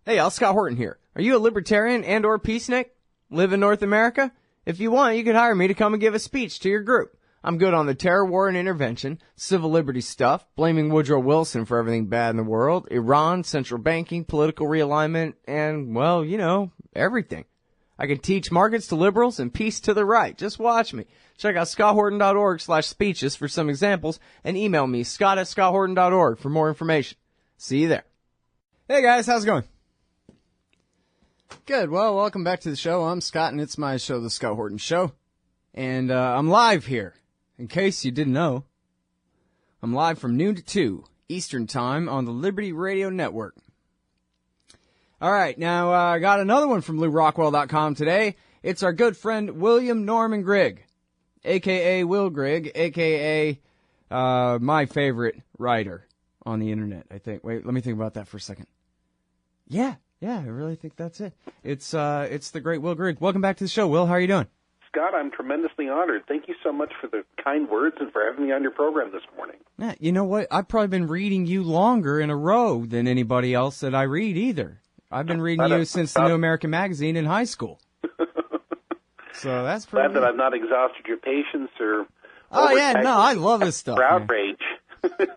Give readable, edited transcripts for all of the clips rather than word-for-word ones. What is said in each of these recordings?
Hey, y'all, Scott Horton here. Are you a libertarian and or peacenik? Live in North America? If you want, you could hire me to come and give a speech to your group. I'm good on the terror war and intervention, civil liberty stuff, blaming Woodrow Wilson for everything bad in the world, Iran, central banking, political realignment, and, well, you know, everything. I can teach markets to liberals and peace to the right. Just watch me. Check out scotthorton.org/speeches for some examples and email me, scott@scotthorton.org for more information. See you there. Hey guys, how's it going? Good. Well, welcome back to the show. I'm Scott, and it's my show, The Scott Horton Show. And I'm live here. In case you didn't know, I'm live from noon to 2 Eastern Time on the Liberty Radio Network. All right, now I got another one from LouRockwell.com today. It's our good friend William Norman Grigg, a.k.a. Will Grigg, a.k.a. My favorite writer on the internet, I think. Wait, let me think about that for a second. Yeah, I really think that's it. It's the great Will Grigg. Welcome back to the show, Will. How are you doing? Scott, I'm tremendously honored. Thank you so much for the kind words and for having me on your program this morning. Yeah, you know what? I've probably been reading you longer in a row than anybody else that I read either. I've been reading you since the New American Magazine in high school. So that's pretty glad that I've not exhausted your patience or... Oh, yeah, no, I love this stuff. Outrage.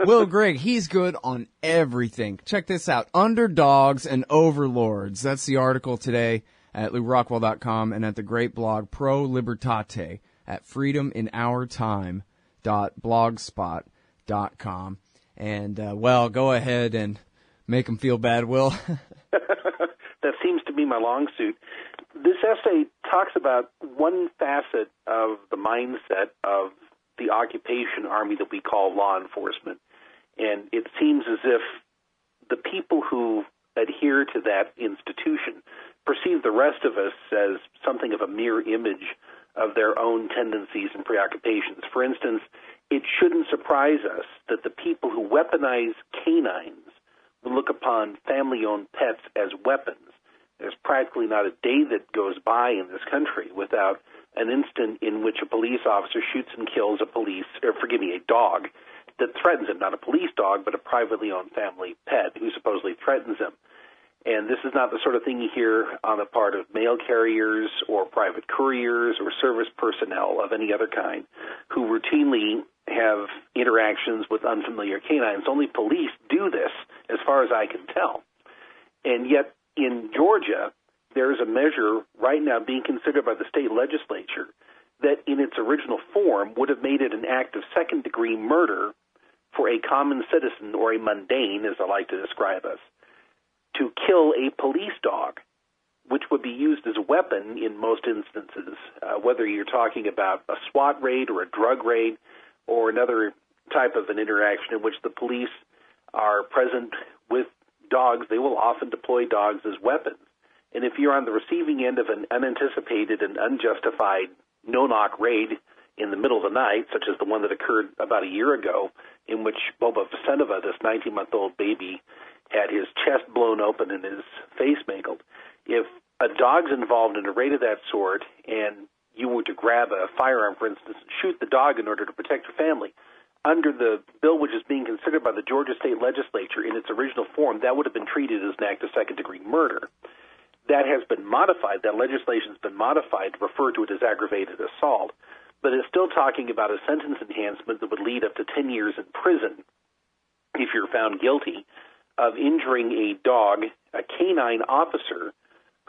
Will Grigg, he's good on everything. Check this out. Underdogs and Overlords. That's the article today at LouRockwell.com and at the great blog Pro Libertate at freedominourtime.blogspot.com. And, well, go ahead and make them feel bad, Will. That seems to be my long suit. This essay talks about one facet of the mindset of the occupation army that we call law enforcement. And it seems as if the people who adhere to that institution perceive the rest of us as something of a mirror image of their own tendencies and preoccupations. For instance, it shouldn't surprise us that the people who weaponize canines will look upon family-owned pets as weapons. There's practically not a day that goes by in this country without an instant in which a police officer shoots and kills a dog that threatens him, not a police dog, but a privately owned family pet who supposedly threatens him. And this is not the sort of thing you hear on the part of mail carriers or private couriers or service personnel of any other kind who routinely have interactions with unfamiliar canines. Only police do this, as far as I can tell. And yet, in Georgia, there is a measure right now being considered by the state legislature that in its original form would have made it an act of second-degree murder for a common citizen, or a mundane, as I like to describe us, to kill a police dog, which would be used as a weapon in most instances, whether you're talking about a SWAT raid or a drug raid or another type of an interaction in which the police are present with dogs. They will often deploy dogs as weapons. And if you're on the receiving end of an unanticipated and unjustified no-knock raid in the middle of the night, such as the one that occurred about a year ago, in which Boba Vicenova, this 19-month-old baby, had his chest blown open and his face mangled, if a dog's involved in a raid of that sort and you were to grab a firearm, for instance, and shoot the dog in order to protect your family, under the bill which is being considered by the Georgia State Legislature in its original form, that would have been treated as an act of second-degree murder. That has been modified. That legislation has been modified to refer to it as aggravated assault. But it's still talking about a sentence enhancement that would lead up to 10 years in prison if you're found guilty of injuring a dog, a canine officer,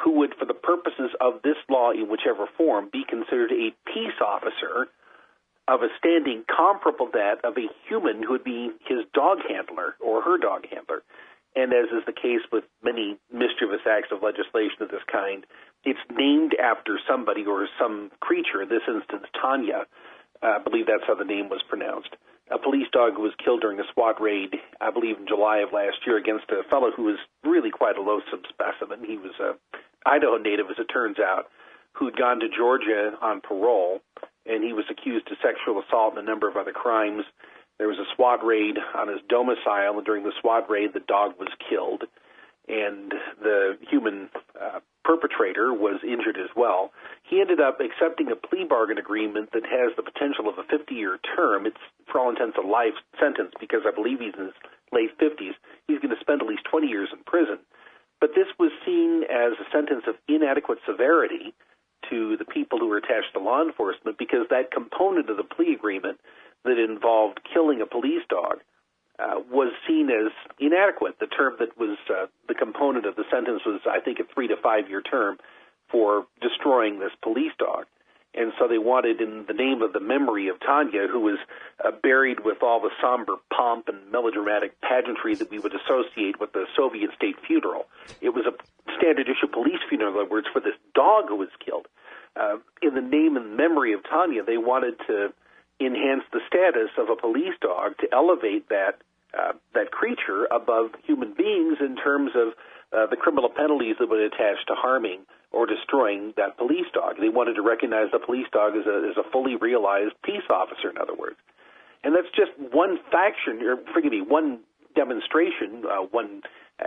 who would, for the purposes of this law in whichever form, be considered a peace officer of a standing comparable to that of a human who would be his dog handler or her dog handler. And as is the case with many mischievous acts of legislation of this kind, it's named after somebody or some creature, in this instance Tanya. I believe that's how the name was pronounced. A police dog was killed during a SWAT raid, I believe in July of last year, against a fellow who was really quite a loathsome specimen. He was an Idaho native, as it turns out, who'd gone to Georgia on parole, and he was accused of sexual assault and a number of other crimes. There was a SWAT raid on his domicile, and during the SWAT raid, the dog was killed, and the human perpetrator was injured as well. He ended up accepting a plea bargain agreement that has the potential of a 50-year term. It's, for all intents, a life sentence because I believe he's in his late 50s. He's going to spend at least 20 years in prison. But this was seen as a sentence of inadequate severity to the people who were attached to law enforcement because that component of the plea agreement that involved killing a police dog was seen as inadequate. The term that was the component of the sentence was, I think, a 3 to 5 year term for destroying this police dog. And so they wanted, in the name of the memory of Tanya, who was buried with all the somber pomp and melodramatic pageantry that we would associate with the Soviet state funeral. It was a standard issue police funeral, in other words, for this dog who was killed. In the name and memory of Tanya, they wanted to enhance the status of a police dog to elevate that creature above human beings in terms of the criminal penalties that would attach to harming or destroying that police dog. They wanted to recognize the police dog as a fully realized peace officer, in other words. And that's just one one demonstration, one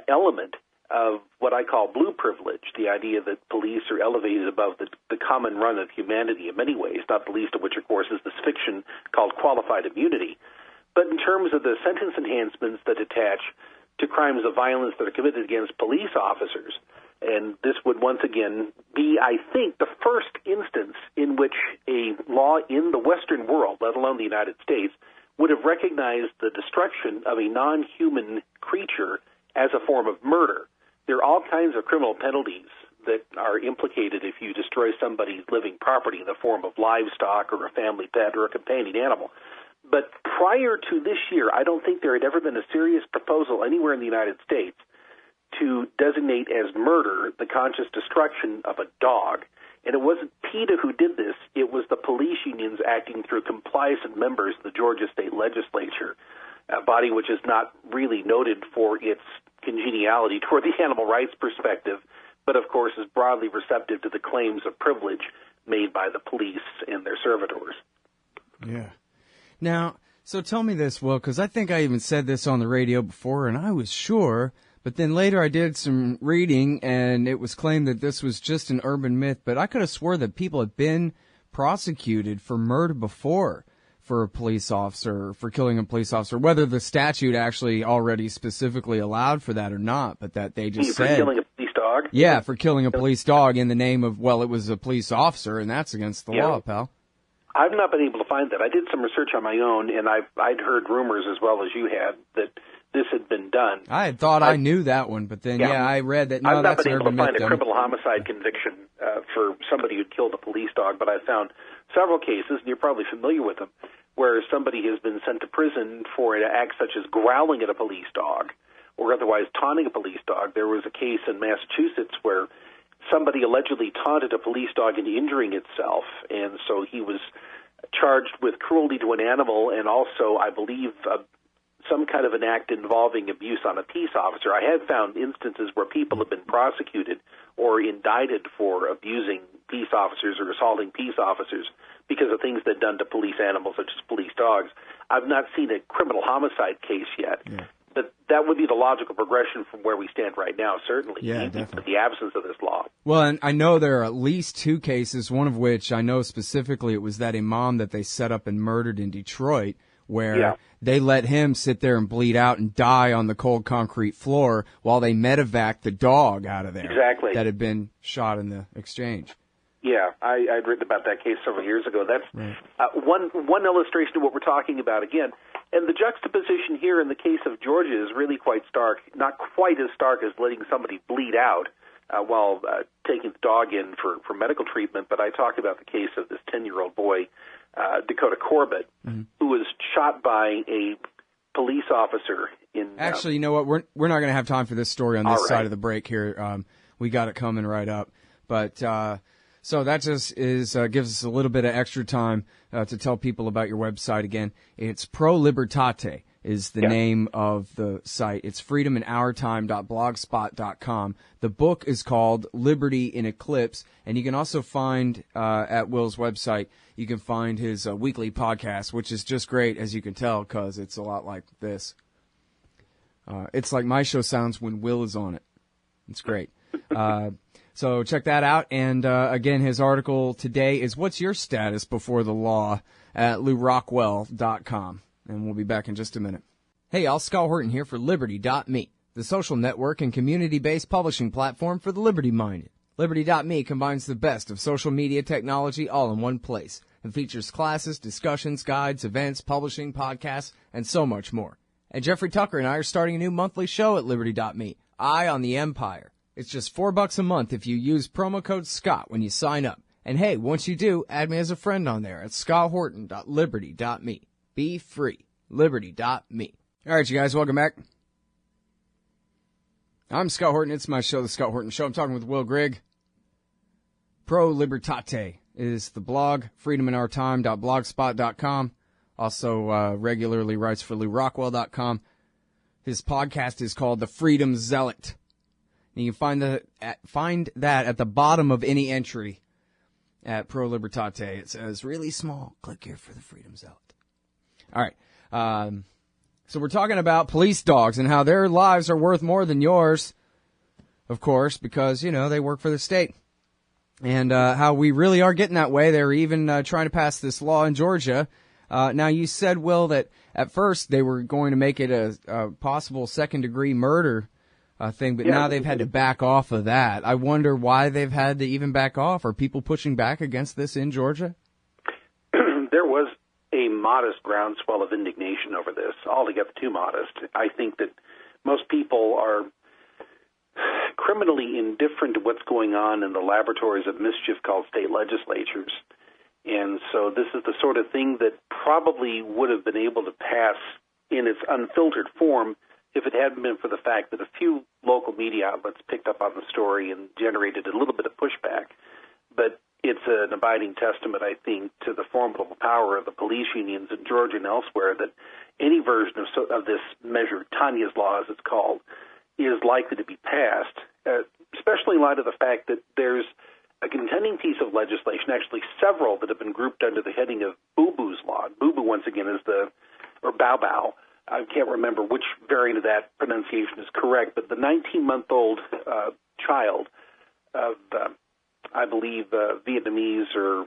element of what I call blue privilege, the idea that police are elevated above the common run of humanity in many ways, not the least of which, of course, is this fiction called qualified immunity. But in terms of the sentence enhancements that attach to crimes of violence that are committed against police officers, and this would once again be, I think, the first instance in which a law in the Western world, let alone the United States, would have recognized the destruction of a non-human creature as a form of murder. There are all kinds of criminal penalties that are implicated if you destroy somebody's living property in the form of livestock or a family pet or a companion animal. But prior to this year, I don't think there had ever been a serious proposal anywhere in the United States to designate as murder the conscious destruction of a dog. And it wasn't PETA who did this. It was the police unions acting through complacent members of the Georgia State Legislature, a body which is not really noted for its congeniality toward the animal rights perspective, but of course is broadly receptive to the claims of privilege made by the police and their servitors. Yeah. Now, so tell me this, Will, because I think I even said this on the radio before, and I was sure, but then later I did some reading, and it was claimed that this was just an urban myth, but I could have swore that people had been prosecuted for murder before for a police officer, for killing a police officer, whether the statute actually already specifically allowed for that or not, but that they just said... For killing a police dog? Yeah, for killing a police dog in the name of, well, it was a police officer, and that's against the law, pal. I've not been able to find that. I did some research on my own, and I'd heard rumors as well as you had that this had been done. I had thought I knew that one, but then, I read that, no, that's an urban myth. I've not been able to find a criminal homicide conviction for somebody who'd killed a police dog, but I found several cases, and you're probably familiar with them, where somebody has been sent to prison for an act such as growling at a police dog or otherwise taunting a police dog. There was a case in Massachusetts where somebody allegedly taunted a police dog into injuring itself, and so he was charged with cruelty to an animal and also, I believe, some kind of an act involving abuse on a peace officer. I have found instances where people have been prosecuted or indicted for abusing peace officers or assaulting peace officers because of things they've done to police animals, such as police dogs. I've not seen a criminal homicide case yet. Yeah. But that would be the logical progression from where we stand right now, certainly, even in the absence of this law. Well, and I know there are at least two cases, one of which I know specifically it was that imam that they set up and murdered in Detroit, where they let him sit there and bleed out and die on the cold concrete floor while they medevaced the dog out of there. Exactly. That had been shot in the exchange. Yeah, I'd written about that case several years ago. That's one illustration of what we're talking about again. And the juxtaposition here in the case of Georgia is really quite stark, not quite as stark as letting somebody bleed out while taking the dog in for medical treatment, but I talk about the case of this 10-year-old boy, Dakota Corbett, who was shot by a police officer in... Actually, you know what? We're not going to have time for this story on this side of the break here. We got it coming right up. But... So that just gives us a little bit of extra time to tell people about your website again. It's Pro Libertate is the name of the site. It's freedominourtime.blogspot.com. The book is called Liberty in Eclipse, and you can also find at Will's website, you can find his weekly podcast, which is just great, as you can tell, because it's a lot like this. It's like my show sounds when Will is on it. It's great. So check that out. And again, his article today is What's Your Status Before the Law at LouRockwell.com. And we'll be back in just a minute. Hey, y'all, Scott Horton here for Liberty.me, the social network and community-based publishing platform for the liberty-minded. Liberty.me combines the best of social media technology all in one place and features classes, discussions, guides, events, publishing, podcasts, and so much more. And Jeffrey Tucker and I are starting a new monthly show at Liberty.me, Eye on the Empire. It's just $4 a month if you use promo code SCOTT when you sign up. And hey, once you do, add me as a friend on there at scotthorton.liberty.me. Be free. Liberty.me. All right, you guys, welcome back. I'm Scott Horton. It's my show, The Scott Horton Show. I'm talking with Will Grigg. Pro Libertate is the blog, freedominourtime.blogspot.com. Also regularly writes for LouRockwell.com. His podcast is called The Freedom Zealot. And you can find that at the bottom of any entry at Pro Libertate. It says, really small, click here for The Freedom Zealot. All right. So we're talking about police dogs and how their lives are worth more than yours, of course, because, you know, they work for the state. And how we really are getting that way. They're even trying to pass this law in Georgia. Now, you said, Will, that at first they were going to make it a possible second-degree murder thing, but now they've had to back off of that. I wonder why they've had to even back off. Are people pushing back against this in Georgia? There was a modest groundswell of indignation over this, altogether too modest. I think that most people are criminally indifferent to what's going on in the laboratories of mischief called state legislatures. And so this is the sort of thing that probably would have been able to pass in its unfiltered form if it hadn't been for the fact that a few local media outlets picked up on the story and generated a little bit of pushback. But it's an abiding testament, I think, to the formidable power of the police unions in Georgia and elsewhere that any version of this measure, Tanya's Law as it's called, is likely to be passed, especially in light of the fact that there's a contending piece of legislation, actually several that have been grouped under the heading of Boo Boo's Law. Boo Boo, once again, is or Bow Bow. I can't remember which variant of that pronunciation is correct, but the 19-month-old child of I believe, Vietnamese or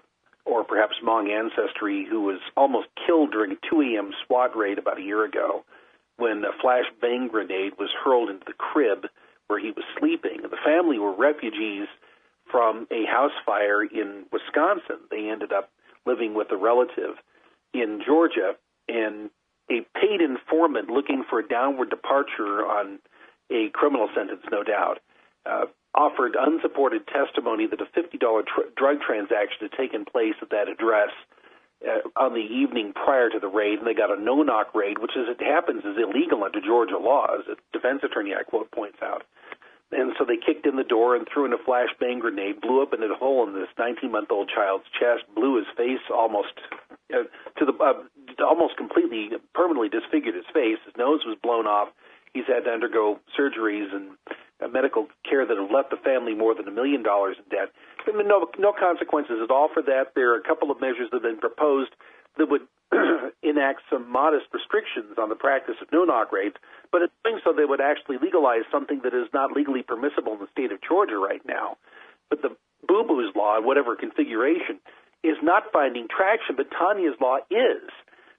perhaps Hmong ancestry who was almost killed during a 2 a.m. SWAT raid about a year ago when a flash bang grenade was hurled into the crib where he was sleeping. The family were refugees from a house fire in Wisconsin. They ended up living with a relative in Georgia, and a paid informant looking for a downward departure on a criminal sentence, no doubt, offered unsupported testimony that a $50 drug transaction had taken place at that address on the evening prior to the raid, and they got a no-knock raid, which, as it happens, is illegal under Georgia law, as a defense attorney, I quote, points out. And so they kicked in the door and threw in a flashbang grenade, blew up in a hole in this 19-month-old child's chest, blew his face almost almost completely, permanently disfigured his face. His nose was blown off. He's had to undergo surgeries and medical care that have left the family more than $1 million in debt. I mean, no consequences at all for that. There are a couple of measures that have been proposed that would enact some modest restrictions on the practice of no-knock raids, but in doing so they would actually legalize something that is not legally permissible in the state of Georgia right now. But the Boo Boo's Law, in whatever configuration, is not finding traction, but Tanya's Law is.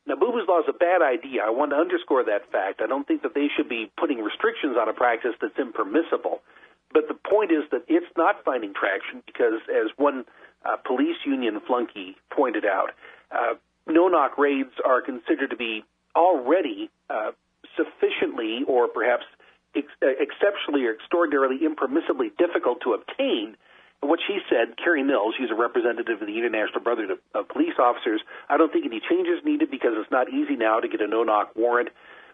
Now, Boo Boo's Law is a bad idea. I want to underscore that fact. I don't think that they should be putting restrictions on a practice that's impermissible. But the point is that it's not finding traction because, as one police union flunky pointed out, no-knock raids are considered to be already sufficiently or perhaps exceptionally or extraordinarily impermissibly difficult to obtain. And what she said, Carrie Mills, she's a representative of the International Brotherhood of Police Officers, I don't think any changes needed because it's not easy now to get a no-knock warrant.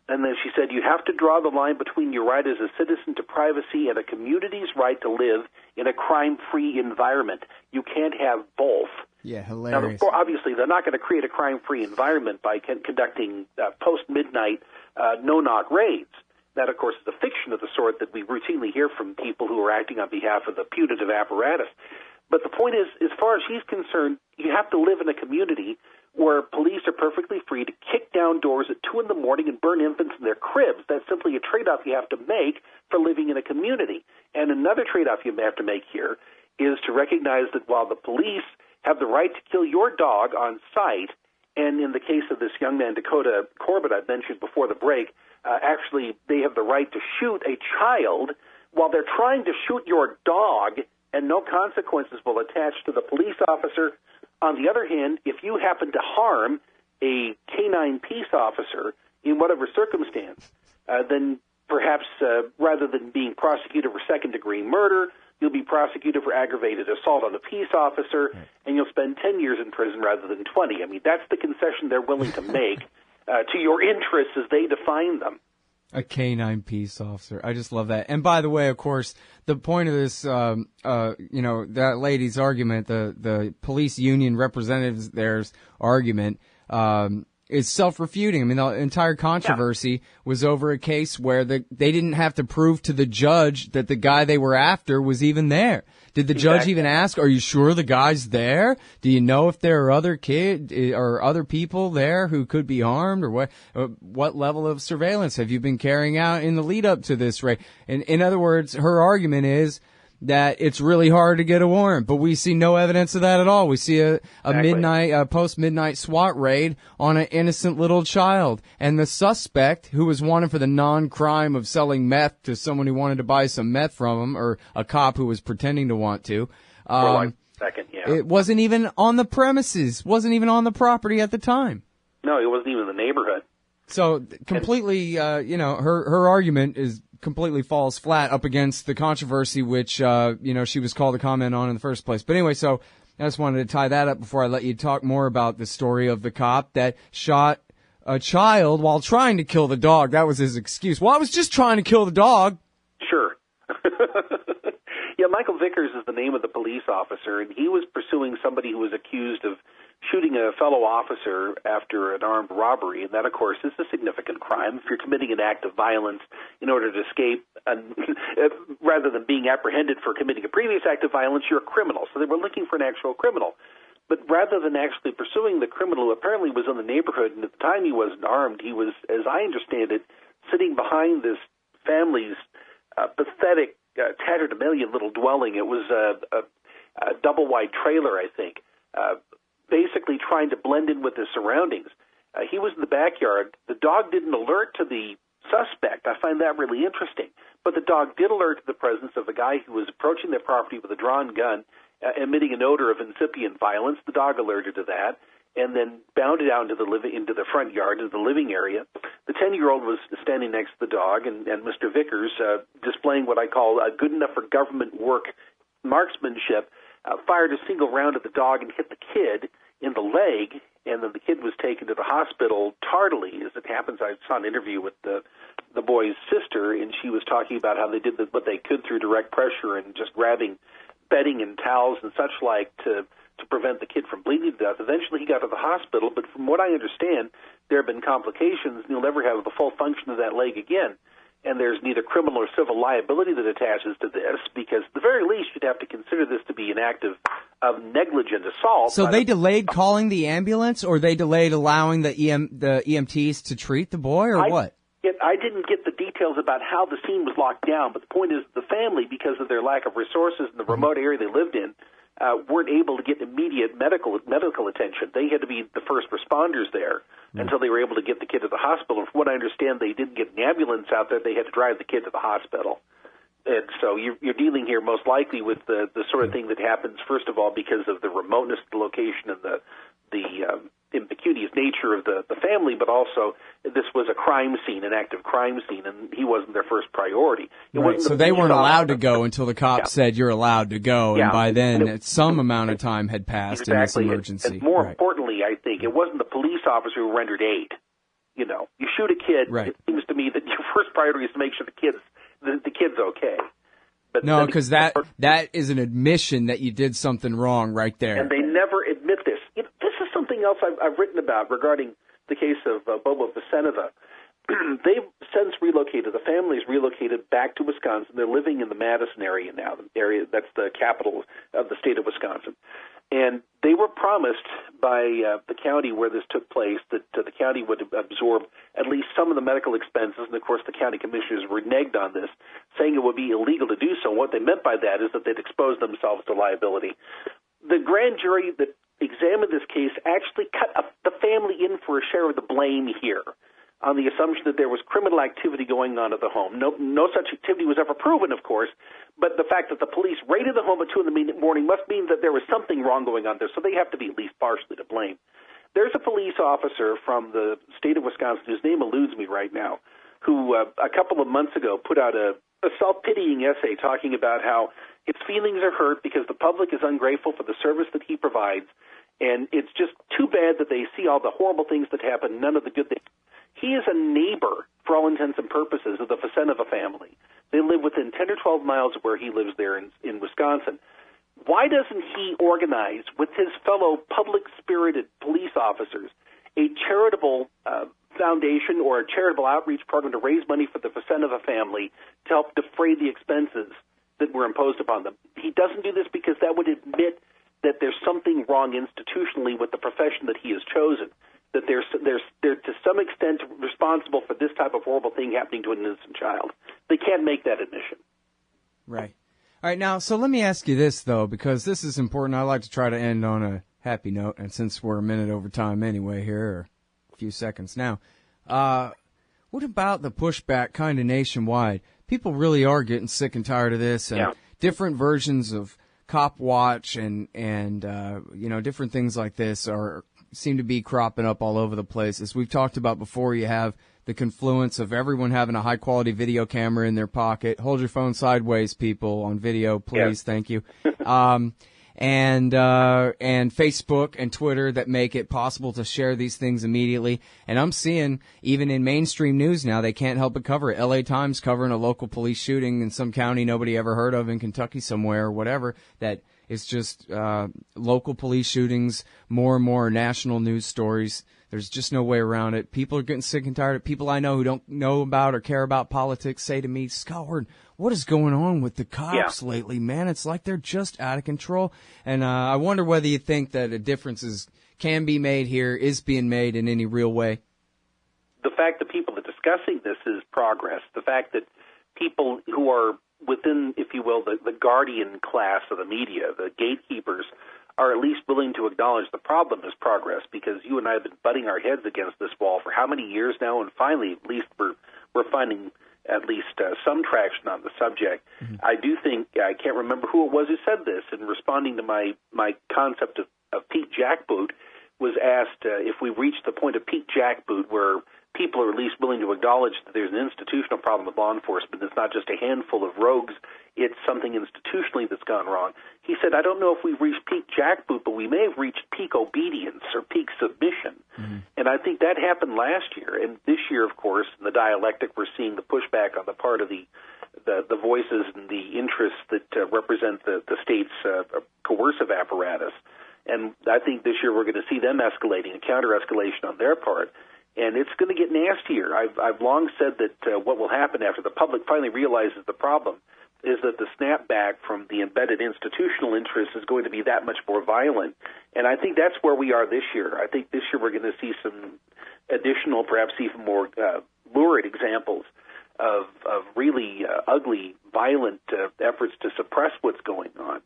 And then she said, you have to draw the line between your right as a citizen to privacy and a community's right to live in a crime-free environment. You can't have both. Yeah, hilarious. Now, obviously, they're not going to create a crime-free environment by conducting post-midnight no-knock raids. That, of course, is a fiction of the sort that we routinely hear from people who are acting on behalf of the putative apparatus. But the point is, as far as she's concerned, you have to live in a community where police are perfectly free to kick down doors at 2 a.m. and burn infants in their cribs. That's simply a trade-off you have to make for living in a community. And another trade-off you have to make here is to recognize that while the police have the right to kill your dog on sight, and in the case of this young man, Dakota Corbett, I mentioned before the break, actually they have the right to shoot a child while they're trying to shoot your dog, and no consequences will attach to the police officer. On the other hand, if you happen to harm a canine peace officer in whatever circumstance, then perhaps rather than being prosecuted for second-degree murder, you'll be prosecuted for aggravated assault on a peace officer, and you'll spend 10 years in prison rather than 20. I mean, that's the concession they're willing to make to your interests as they define them. A canine peace officer. I just love that. And by the way, of course, the point of this, that lady's argument, the police union representatives there's argument, is self-refuting. I mean, the entire controversy was over a case where they didn't have to prove to the judge that the guy they were after was even there. Did the judge even ask, are you sure the guy's there? Do you know if there are other kids or other people there who could be harmed, or what level of surveillance have you been carrying out in the lead up to this raid? In other words, her argument is that it's really hard to get a warrant, but we see no evidence of that at all. We see a post-midnight SWAT raid on an innocent little child. And the suspect, who was wanted for the non-crime of selling meth to someone who wanted to buy some meth from him, or a cop who was pretending to want to, it wasn't even on the premises, wasn't even on the property at the time. No, it wasn't even in the neighborhood. So completely, her argument completely falls flat up against the controversy which, she was called to comment on in the first place. But anyway, so I just wanted to tie that up before I let you talk more about the story of the cop that shot a child while trying to kill the dog. That was his excuse. Well, I was just trying to kill the dog. Sure. Yeah, Michael Vickers is the name of the police officer, and he was pursuing somebody who was accused of shooting a fellow officer after an armed robbery, and that, of course, is a significant crime. If you're committing an act of violence in order to escape, rather than being apprehended for committing a previous act of violence, you're a criminal. So they were looking for an actual criminal. But rather than actually pursuing the criminal who apparently was in the neighborhood, and at the time he wasn't armed, he was, as I understand it, sitting behind this family's pathetic, tatterdemalion little dwelling. It was a double-wide trailer, I think, basically trying to blend in with his surroundings. He was in the backyard. The dog didn't alert to the suspect. I find that really interesting. But the dog did alert to the presence of a guy who was approaching their property with a drawn gun, emitting an odor of incipient violence. The dog alerted to that and then bounded out into the front yard, into the living area. The 10-year-old was standing next to the dog, and Mr. Vickers, displaying what I call good enough for government work marksmanship, fired a single round at the dog and hit the kid in the leg, and then the kid was taken to the hospital tardily. As it happens, I saw an interview with the boy's sister, and she was talking about how they did what they could through direct pressure and just grabbing bedding and towels and such like to prevent the kid from bleeding to death. Eventually he got to the hospital, but from what I understand, there have been complications, and he'll never have the full function of that leg again. And there's neither criminal or civil liability that attaches to this, because at the very least you'd have to consider this to be an act of negligent assault. So they delayed calling the ambulance, or they delayed allowing the EMTs to treat the boy, or what? I didn't get the details about how the scene was locked down, but the point is the family, because of their lack of resources in the remote area they lived in, weren't able to get immediate medical attention. They had to be the first responders there until they were able to get the kid to the hospital. And from what I understand, they didn't get an ambulance out there. They had to drive the kid to the hospital. And so you're dealing here most likely with the sort of thing that happens, first of all, because of the remoteness of the location and the impecunious nature of the family, but also this was a crime scene, an active crime scene, and he wasn't their first priority. Right, so they weren't allowed to go until the cop said you're allowed to go, and by then some amount of time had passed in this emergency. And more importantly, I think, it wasn't the police officer who rendered aid. You know, you shoot a kid, it seems to me that your first priority is to make sure the kid's okay. But no, because that is an admission that you did something wrong right there. And they never admit this. This is something else I've written about regarding the case of Bobo Vicenova. They've since relocated. The family's relocated back to Wisconsin. They're living in the Madison area now, the area that's the capital of the state of Wisconsin. And they were promised by the county where this took place that the county would absorb at least some of the medical expenses. And, of course, the county commissioners reneged on this, saying it would be illegal to do so. And what they meant by that is that they'd expose themselves to liability. The grand jury that examined this case actually cut the family in for a share of the blame here. on the assumption that there was criminal activity going on at the home. No such activity was ever proven, of course, but the fact that the police raided the home at 2 in the morning must mean that there was something wrong going on there, so they have to be at least partially to blame. There's a police officer from the state of Wisconsin, whose name eludes me right now, who a couple of months ago put out a self-pitying essay talking about how his feelings are hurt because the public is ungrateful for the service that he provides, and it's just too bad that they see all the horrible things that happen, none of the good things. He is a neighbor, for all intents and purposes, of the Fasenova family. They live within 10 or 12 miles of where he lives there in Wisconsin. Why doesn't he organize with his fellow public-spirited police officers a charitable foundation or a charitable outreach program to raise money for the Fasenova family to help defray the expenses that were imposed upon them? He doesn't do this because that would admit that there's something wrong institutionally with the profession that he has chosen, that they're to some extent responsible for this type of horrible thing happening to an innocent child. They can't make that admission. Right. All right, now, so let me ask you this, though, because this is important. I like to try to end on a happy note, and since we're a minute over time anyway here, or a few seconds now, what about the pushback kind of nationwide? People really are getting sick and tired of this, and different versions of Cop Watch and different things like this seem to be cropping up all over the place. As we've talked about before, you have the confluence of everyone having a high-quality video camera in their pocket. Hold your phone sideways, people, on video, please. Thank you. And Facebook and Twitter that make it possible to share these things immediately. And I'm seeing, even in mainstream news now, they can't help but cover it. LA Times covering a local police shooting in some county nobody ever heard of in Kentucky somewhere or whatever, that it's just local police shootings, more and more national news stories. There's just no way around it. People are getting sick and tired of it. People I know who don't know about or care about politics say to me, Scott Horton, what is going on with the cops lately, man? It's like they're just out of control. And I wonder whether you think that a difference can be made here, is being made in any real way. The fact that people are discussing this is progress. The fact that people who are within, if you will, the guardian class of the media, the gatekeepers, are at least willing to acknowledge the problem is progress, because you and I have been butting our heads against this wall for how many years now, and finally, at least we're finding at least some traction on the subject. Mm-hmm. I do think, I can't remember who it was who said this, in responding to my concept of peak jackboot, was asked if we reach the point of peak jackboot where people are at least willing to acknowledge that there's an institutional problem with law enforcement. It's not just a handful of rogues. It's something institutionally that's gone wrong. He said, I don't know if we've reached peak jackboot, but we may have reached peak obedience or peak submission. Mm-hmm. And I think that happened last year. And this year, of course, in the dialectic, we're seeing the pushback on the part of the voices and the interests that represent the state's coercive apparatus. And I think this year we're going to see them escalating, a counter-escalation on their part. And it's going to get nastier. I've long said that what will happen after the public finally realizes the problem is that the snapback from the embedded institutional interests is going to be that much more violent. And I think that's where we are this year. I think this year we're going to see some additional, perhaps even more lurid examples of really ugly, violent efforts to suppress what's going on.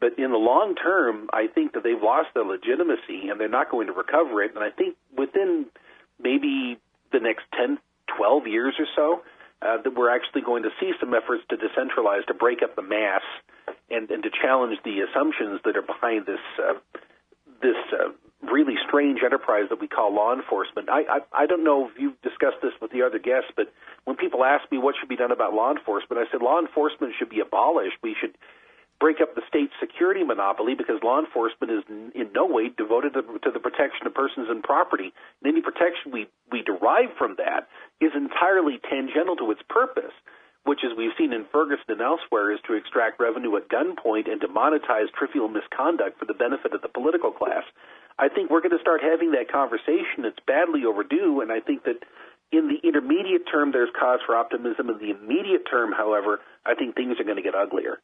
But in the long term, I think that they've lost their legitimacy and they're not going to recover it. And I think within maybe the next 10, 12 years or so, that we're actually going to see some efforts to decentralize, to break up the mass, and to challenge the assumptions that are behind this really strange enterprise that we call law enforcement. I don't know if you've discussed this with the other guests, but when people ask me what should be done about law enforcement, I said law enforcement should be abolished. We should break up the state's security monopoly, because law enforcement is in no way devoted to the protection of persons and property. And any protection we derive from that is entirely tangential to its purpose, which, as we've seen in Ferguson and elsewhere, is to extract revenue at gunpoint and to monetize trivial misconduct for the benefit of the political class. I think we're going to start having that conversation. It's badly overdue, and I think that in the intermediate term there's cause for optimism. In the immediate term, however, I think things are going to get uglier.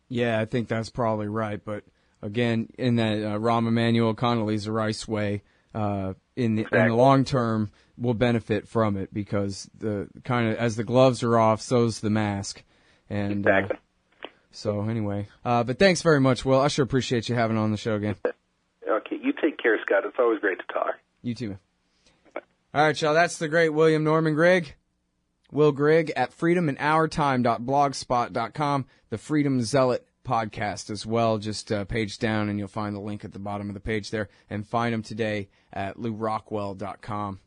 Yeah, I think that's probably right. But again, in that Rahm Emanuel Condoleezza Rice way, in the long term, we'll benefit from it, because the kind of as the gloves are off, so's the mask. And exactly. So anyway, but thanks very much, Will. I sure appreciate you having on the show again. Okay, you take care, Scott. It's always great to talk. You too, man. All right, y'all, that's the great William Norman Grigg. Will Grigg at freedominourtime.blogspot.com. The Freedom Zealot podcast as well. Just page down and you'll find the link at the bottom of the page there. And find them today at LouRockwell.com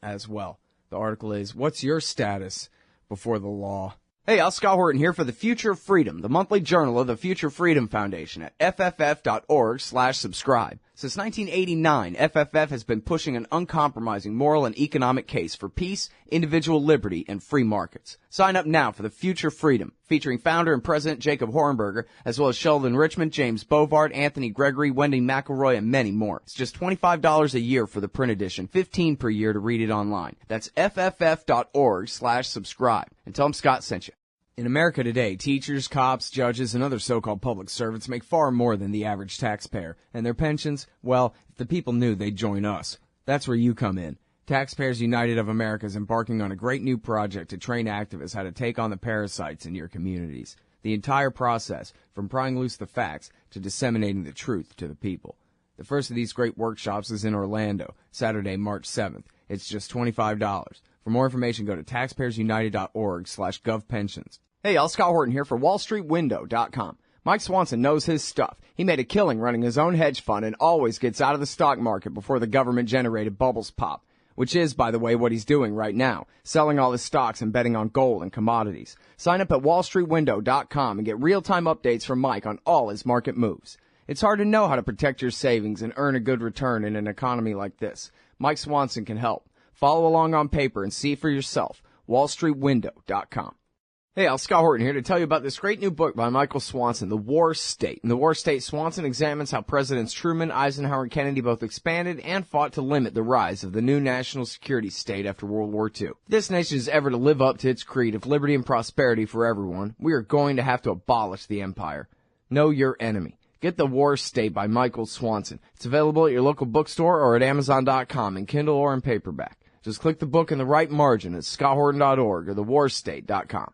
as well. The article is, What's Your Status Before the Law? Hey, Al Scott Horton here for The Future of Freedom, the monthly journal of the Future Freedom Foundation at fff.org/subscribe. Since 1989, FFF has been pushing an uncompromising moral and economic case for peace, individual liberty, and free markets. Sign up now for The Future Freedom, featuring founder and president Jacob Hornberger, as well as Sheldon Richmond, James Bovard, Anthony Gregory, Wendy McElroy, and many more. It's just $25 a year for the print edition, $15 per year to read it online. That's fff.org/subscribe. And tell them Scott sent you. In America today, teachers, cops, judges, and other so-called public servants make far more than the average taxpayer. And their pensions, well, if the people knew, they'd join us. That's where you come in. Taxpayers United of America is embarking on a great new project to train activists how to take on the parasites in your communities. The entire process, from prying loose the facts to disseminating the truth to the people. The first of these great workshops is in Orlando, Saturday, March 7th. It's just $25. For more information, go to taxpayersunited.org/govpensions. Hey, Al Scott Horton here for WallStreetWindow.com. Mike Swanson knows his stuff. He made a killing running his own hedge fund and always gets out of the stock market before the government-generated bubbles pop, which is, by the way, what he's doing right now, selling all his stocks and betting on gold and commodities. Sign up at WallStreetWindow.com and get real-time updates from Mike on all his market moves. It's hard to know how to protect your savings and earn a good return in an economy like this. Mike Swanson can help. Follow along on paper and see for yourself. WallStreetWindow.com. Hey, Al Scott Horton here to tell you about this great new book by Michael Swanson, The War State. In The War State, Swanson examines how Presidents Truman, Eisenhower, and Kennedy both expanded and fought to limit the rise of the new national security state after World War II. If this nation is ever to live up to its creed of liberty and prosperity for everyone, we are going to have to abolish the empire. Know your enemy. Get The War State by Michael Swanson. It's available at your local bookstore or at Amazon.com in Kindle or in paperback. Just click the book in the right margin at scotthorton.org or thewarstate.com.